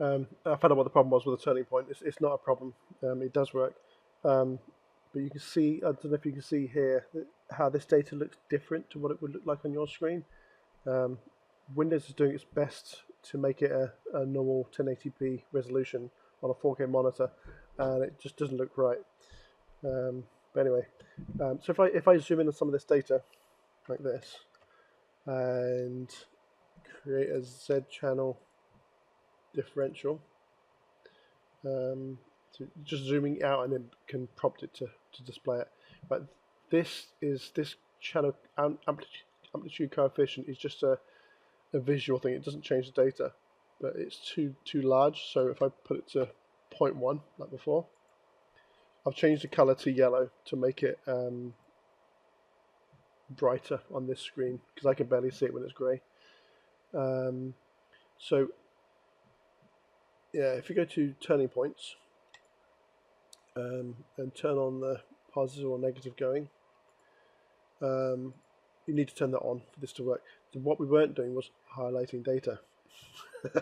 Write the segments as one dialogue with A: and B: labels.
A: I found out what the problem was with the turning point. It's not a problem. It does work. Um, but you can see, I don't know if you can see here, how this data looks different to what it would look like on your screen. Um, Windows is doing its best to make it a normal 1080p resolution on a 4K monitor, and it just doesn't look right. But anyway, so if I zoom in on some of this data like this and create a Z channel differential, so just zooming out and then can prompt it to display it. But this channel amplitude coefficient is just a visual thing. It doesn't change the data, but it's too large. So if I put it to 0.1 like before, I've changed the color to yellow to make it brighter on this screen because I can barely see it when it's grey. So yeah, if you go to turning points and turn on the positive or negative going, you need to turn that on for this to work. So what we weren't doing was highlighting data.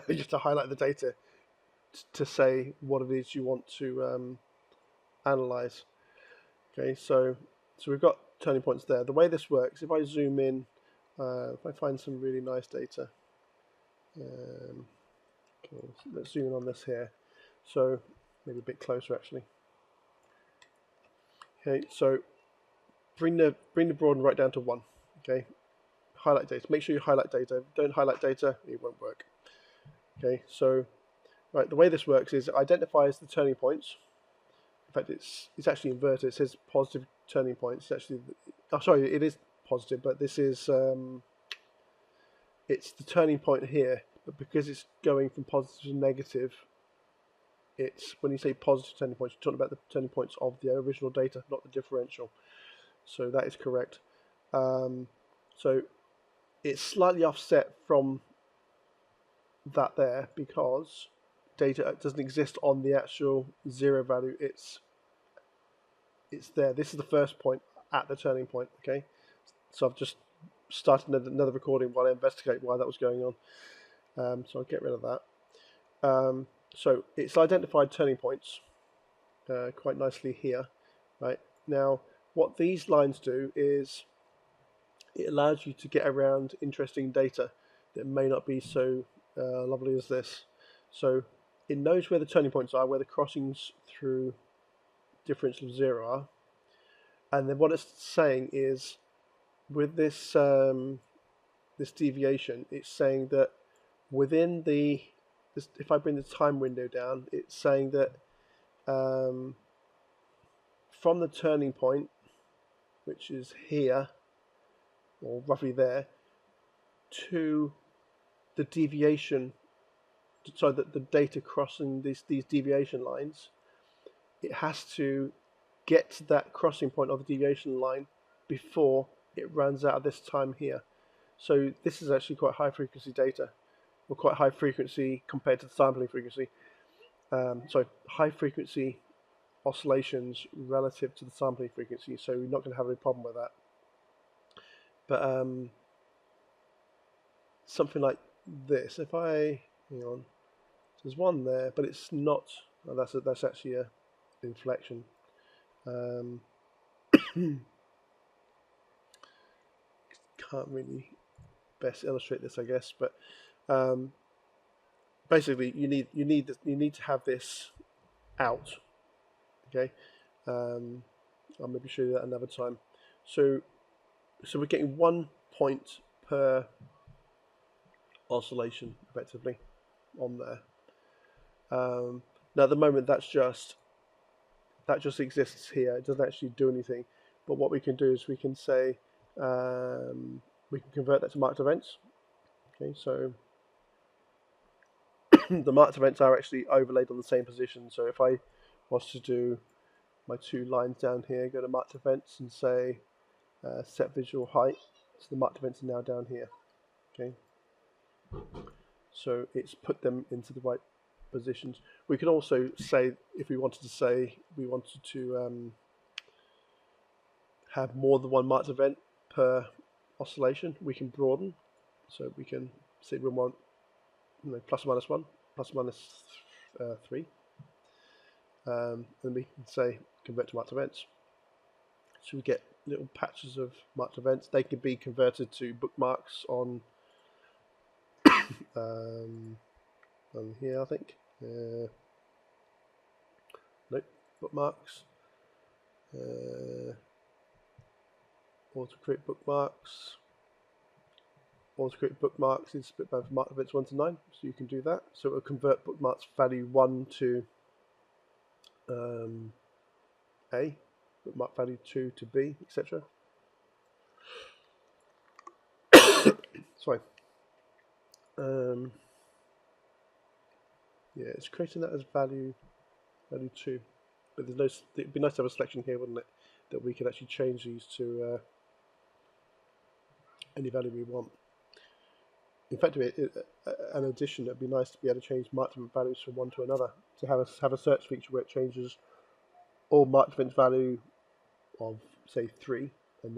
A: You have to highlight the data to say what it is you want to analyze. Okay, so we've got turning points there. The way this works, if I zoom in, if I find some really nice data, okay, so let's zoom in on this here. So maybe a bit closer actually. Okay, so bring the broaden right down to 1. Okay, highlight data. Make sure you highlight data. If you don't highlight data, it won't work. Okay, so right, the way this works is it identifies the turning points. In fact, it's actually inverted. It says positive turning points. It's actually, oh sorry, it is positive, but this is it's the turning point here. But because it's going from positive to negative, it's when you say positive turning points, you're talking about the turning points of the original data, not the differential. So that is correct. So it's slightly offset from that there because data doesn't exist on the actual 0 value. It's there. This is the first point at the turning point. Okay, so I've just started another recording while I investigate why that was going on. So I'll get rid of that. So it's identified turning points quite nicely here. Right now, what these lines do is it allows you to get around interesting data that may not be so lovely as this. So it knows where the turning points are, where the crossings through differential of 0 are, and then what it's saying is with this this deviation, it's saying that within if I bring the time window down, it's saying that from the turning point, which is here or roughly there, to the deviation, so that the data crossing these deviation lines, it has to get to that crossing point of the deviation line before it runs out of this time here. So this is actually quite high frequency data, or quite high frequency compared to the sampling frequency. So high frequency oscillations relative to the sampling frequency, so you're not going to have any problem with that. But something like this, if I hang on, there's one there, but it's not. Oh, that's actually a inflection. Can't really best illustrate this, I guess, but basically you need to have this out. Okay, I'll maybe show you that another time. So we're getting 1 point per oscillation effectively on there. Now at the moment that just exists here. It doesn't actually do anything. But what we can do is we can say we can convert that to marked events. Okay, so the marked events are actually overlaid on the same position. So if I was to do my 2 lines down here, go to marked events and say set visual height, so the marked events are now down here. Okay, so it's put them into the right positions. We could also say, if we wanted to say we wanted to have more than 1 marked event per oscillation, we can broaden. So we can say we want plus or minus 1. plus minus 3. And we can say convert to marked events. So we get little patches of marked events. They can be converted to bookmarks on here, I think. Nope, bookmarks. Auto create bookmarks. Auto create bookmarks is split down from marked events 1 to 9, so you can do that. So it will convert bookmarks value 1 to A, bookmark value 2 to B, etc. Sorry. Yeah, it's creating that as value 2, but there's no. It'd be nice to have a selection here, wouldn't it, that we can actually change these to any value we want. In fact, an addition, it'd be nice to be able to change marked event values from one to another. To have a search feature where it changes all marked event value of say 3, and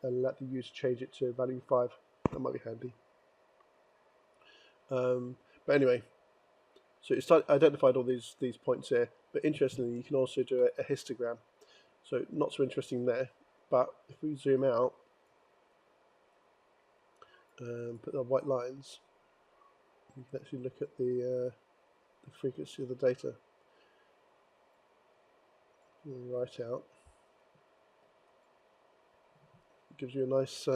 A: let the user change it to value 5. That might be handy. But anyway, so it's identified all these points here. But interestingly, you can also do a histogram. So not so interesting there. But if we zoom out, put the white lines, you can actually look at the frequency of the data. Write out. It gives you a nice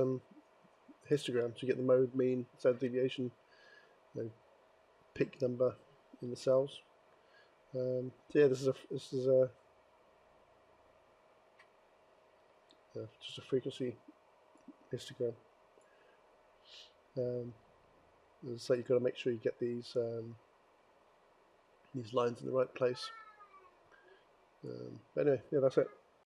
A: histogram to get the mode, mean, standard deviation, peak number in the cells. So yeah, this is just a frequency histogram. So you've got to make sure you get these lines in the right place. But anyway, yeah, that's it.